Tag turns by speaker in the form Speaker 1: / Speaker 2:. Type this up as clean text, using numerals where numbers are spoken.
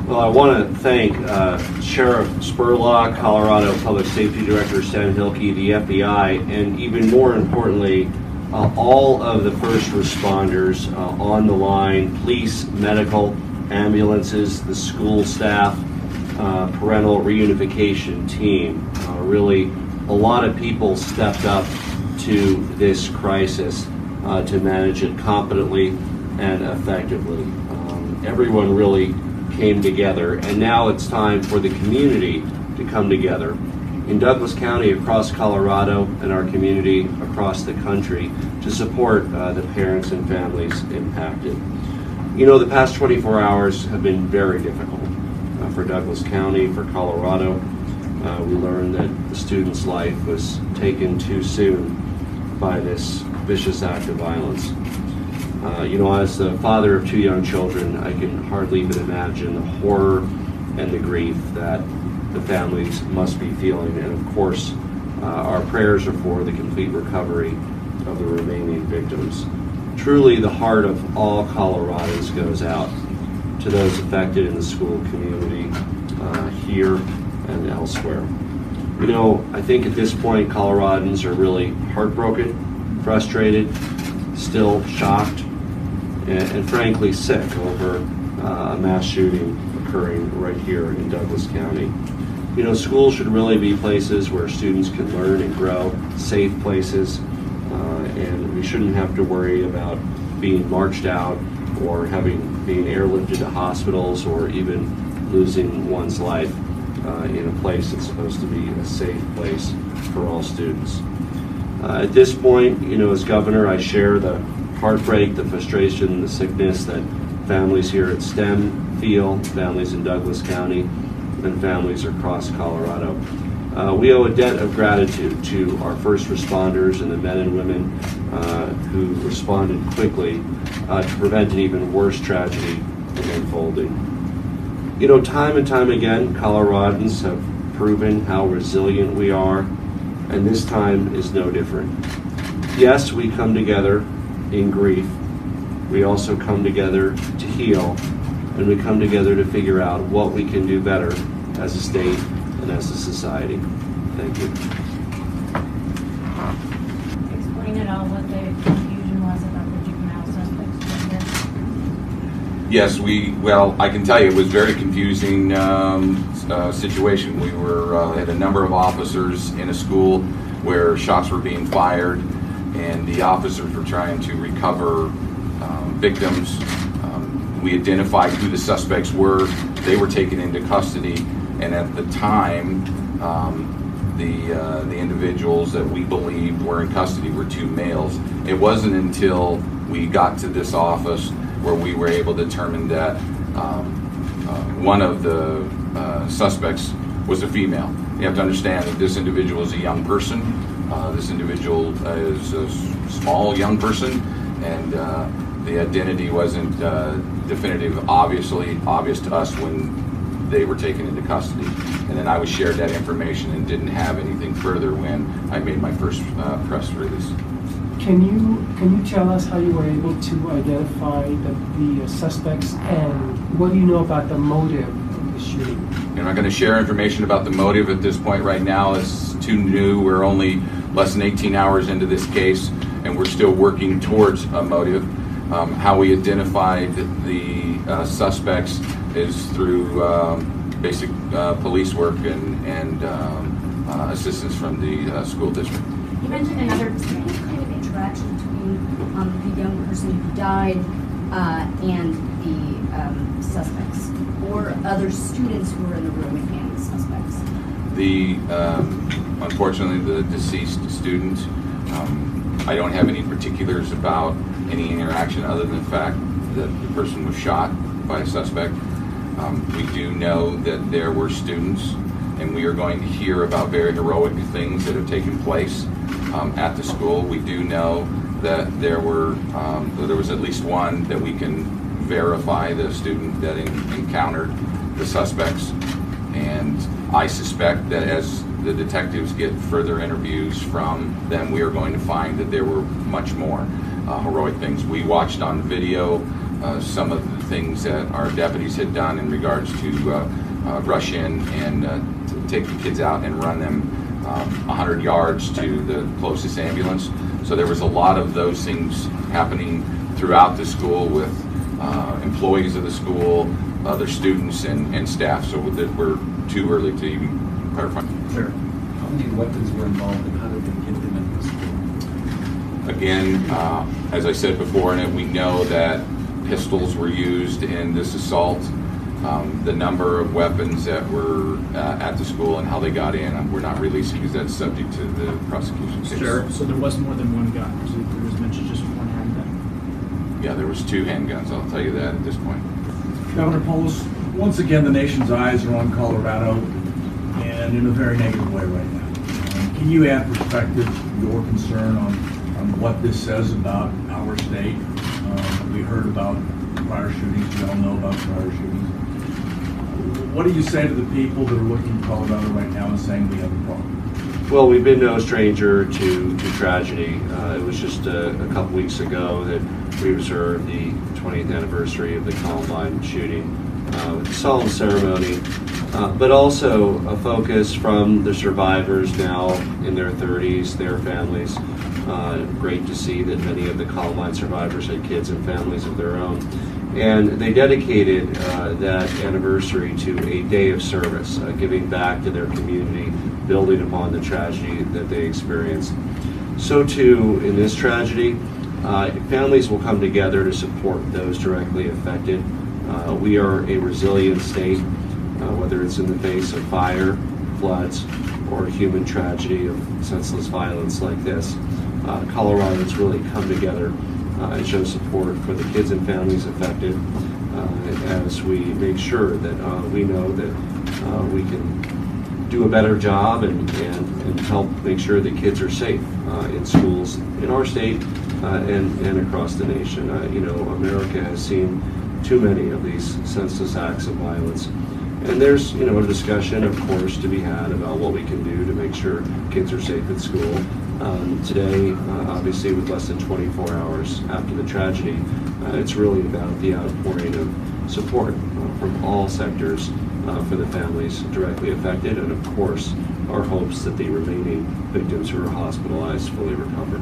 Speaker 1: Well, I want to thank Sheriff Spurlock, Colorado Public Safety Director Sam Hilke, the FBI, and even more importantly, all of the first responders on the line, police, medical, ambulances, the school staff, parental reunification team. Really, a lot of people stepped up to this crisis to manage it competently and effectively. Everyone really came together, and now it's time for the community to come together in Douglas County, across Colorado, and our community across the country to support the parents and families impacted. You know, the past 24 hours have been very difficult for Douglas County, for Colorado. We learned that the student's life was taken too soon by this vicious act of violence. You know, as the father of two young children, I can hardly even imagine the horror and the grief that the families must be feeling. And of course, our prayers are for the complete recovery of the remaining victims. Truly, the heart of all Coloradans goes out to those affected in the school community here and elsewhere. You know, I think at this point, Coloradans are really heartbroken, frustrated, still shocked, and frankly sick over a mass shooting occurring right here in Douglas County. You know, schools should really be places where students can learn and grow, safe places, and we shouldn't have to worry about being marched out or being airlifted to hospitals or even losing one's life in a place that's supposed to be a safe place for all students. At this point, you know, as governor, I share the heartbreak, the frustration, the sickness that families here at STEM feel, families in Douglas County, and families across Colorado. We owe a debt of gratitude to our first responders and the men and women who responded quickly to prevent an even worse tragedy from unfolding. You know, time and time again, Coloradans have proven how resilient we are, and this time is no different. Yes, we come together in grief. We also come together to heal, and we come together to figure out what we can do better as a state and as a society. Thank you.
Speaker 2: Explain at all what the confusion was about the juvenile suspects.
Speaker 3: Yes, well, I can tell you it was a very confusing situation. We had a number of officers in a school where shots were being fired, and the officers were trying to recover victims. We identified who the suspects were. They were taken into custody, and at the time, the individuals that we believed were in custody were two males. It wasn't until we got to this office where we were able to determine that one of the suspects was a female. You have to understand that this individual is a young person. This individual is a small young person, and the identity wasn't definitive, obvious to us when they were taken into custody. And then I was shared that information and didn't have anything further when I made my first press release.
Speaker 4: Can you tell us how you were able to identify the suspects, and what do you know about the motive of the shooting?
Speaker 3: I'm not going to share information about the motive at this point right now. It's too new. We're only less than 18 hours into this case, and we're still working towards a motive. How we identified the suspects is through basic police work and assistance from the school district.
Speaker 5: You mentioned another kind of interaction between the young person who died and the suspects, or other students who were in the room and the suspects.
Speaker 3: Unfortunately, the deceased student, I don't have any particulars about any interaction other than the fact that the person was shot by a suspect. We do know that there were students, and we are going to hear about very heroic things that have taken place at the school. We do know that there was at least one that we can verify, the student that encountered the suspects. And I suspect that as the detectives get further interviews from them, we are going to find that there were much more heroic things. We watched on video some of the things that our deputies had done in regards to rush in and to take the kids out and run them 100 yards to the closest ambulance. So there was a lot of those things happening throughout the school with employees of the school, other students and staff, so that we're too early to even clarify.
Speaker 6: Sure. How many weapons were involved and how did they get them into the school?
Speaker 3: Again, as I said before, and we know that pistols were used in this assault. The number of weapons that were at the school and how they got in, we're not releasing because that's subject to the prosecution case.
Speaker 6: Sure.
Speaker 7: So there was more than one gun. There was mentioned just one handgun.
Speaker 3: Yeah, there was 2 handguns, I'll tell you that at this point.
Speaker 8: Governor Polis, once again, the nation's eyes are on Colorado, and in a very negative way right now. Can you add perspective, your concern on what this says about our state? We heard about prior shootings, we all know about prior shootings. What do you say to the people that are looking at Colorado right now and saying we have a problem?
Speaker 1: Well, we've been no stranger to tragedy. It was just a couple weeks ago that we observed the 20th anniversary of the Columbine shooting with a solemn ceremony, but also a focus from the survivors now in their 30s, their families. Great to see that many of the Columbine survivors had kids and families of their own. And they dedicated that anniversary to a day of service, giving back to their community, building upon the tragedy that they experienced. So too, in this tragedy, families will come together to support those directly affected. We are a resilient state, whether it's in the face of fire, floods, or human tragedy of senseless violence like this. Coloradans really come together and show support for the kids and families affected as we make sure that we know that we can do a better job and help make sure that kids are safe in schools in our state and across the nation. America has seen too many of these senseless acts of violence. And there's, a discussion, of course, to be had about what we can do to make sure kids are safe at school. Today, obviously, with less than 24 hours after the tragedy, it's really about the outpouring of support from all sectors for the families directly affected, and of course, our hopes that the remaining victims who are hospitalized fully recover.